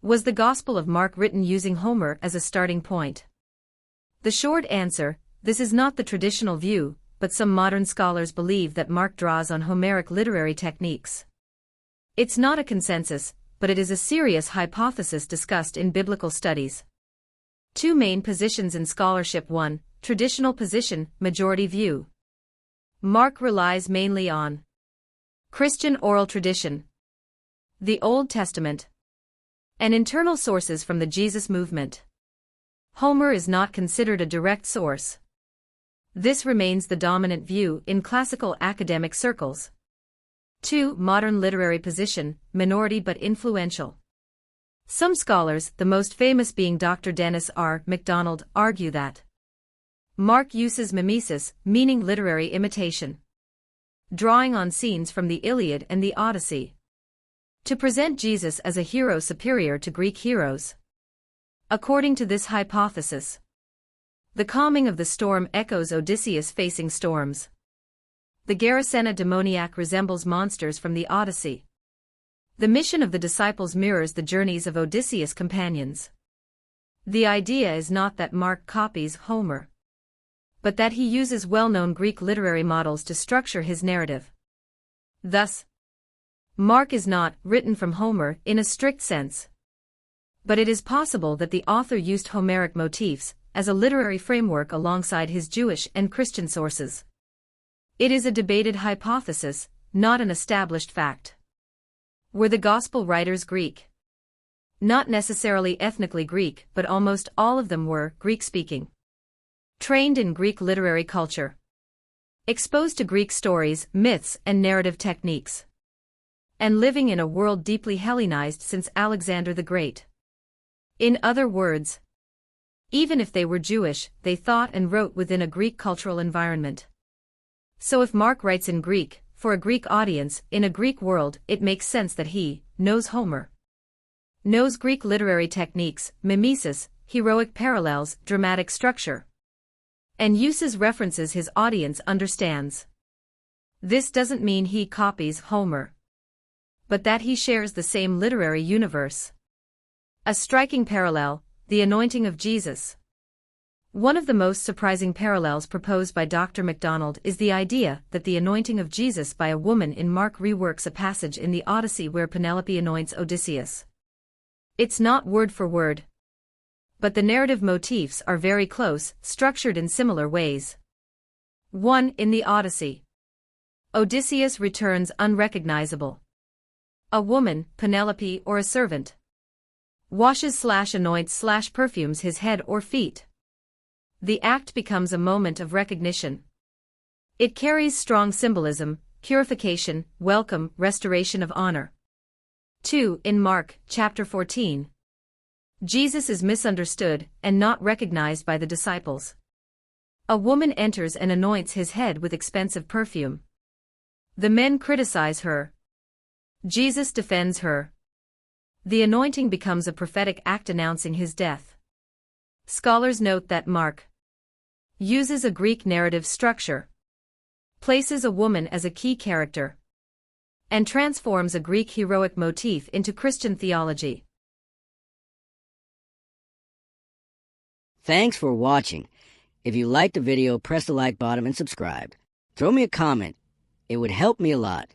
Was the Gospel of Mark written using Homer as a starting point? The short answer: this is not the traditional view, but some modern scholars believe that Mark draws on Homeric literary techniques. It's not a consensus, but it is a serious hypothesis discussed in biblical studies. Two main positions in scholarship: 1. Traditional position, majority view. Mark relies mainly on Christian oral tradition, the Old Testament, and internal sources from the Jesus movement. Homer is not considered a direct source. This remains the dominant view in classical academic circles. 2. Modern literary position, minority but influential. Some scholars, the most famous being Dr. Dennis R. MacDonald, argue that Mark uses mimesis, meaning literary imitation, drawing on scenes from the Iliad and the Odyssey, to present Jesus as a hero superior to Greek heroes. According to this hypothesis, the calming of the storm echoes Odysseus facing storms. The Gerasena demoniac resembles monsters from the Odyssey. The mission of the disciples mirrors the journeys of Odysseus' companions. The idea is not that Mark copies Homer, but that he uses well-known Greek literary models to structure his narrative. Thus, Mark is not written from Homer in a strict sense, but it is possible that the author used Homeric motifs as a literary framework alongside his Jewish and Christian sources. It is a debated hypothesis, not an established fact. Were the Gospel writers Greek? Not necessarily ethnically Greek, but almost all of them were Greek-speaking, trained in Greek literary culture, exposed to Greek stories, myths, and narrative techniques, and living in a world deeply Hellenized since Alexander the Great. In other words, even if they were Jewish, they thought and wrote within a Greek cultural environment. So if Mark writes in Greek, for a Greek audience, in a Greek world, it makes sense that he knows Homer, knows Greek literary techniques, mimesis, heroic parallels, dramatic structure, and uses references his audience understands. This doesn't mean he copies Homer, but that he shares the same literary universe. A striking parallel: the anointing of Jesus. One of the most surprising parallels proposed by Dr. MacDonald is the idea that the anointing of Jesus by a woman in Mark reworks a passage in the Odyssey where Penelope anoints Odysseus. It's not word for word, but the narrative motifs are very close, structured in similar ways. 1. In the Odyssey, Odysseus returns unrecognizable. A woman, Penelope, or a servant, washes/anoints/perfumes his head or feet. The act becomes a moment of recognition. It carries strong symbolism: purification, welcome, restoration of honor. 2. In Mark, chapter 14, Jesus is misunderstood and not recognized by the disciples. A woman enters and anoints his head with expensive perfume. The men criticize her. Jesus defends her. The anointing becomes a prophetic act announcing his death. Scholars note that Mark uses a Greek narrative structure, places a woman as a key character, and transforms a Greek heroic motif into Christian theology. Thanks for watching. If you liked the video, press the like button and subscribe. Throw me a comment. It would help me a lot.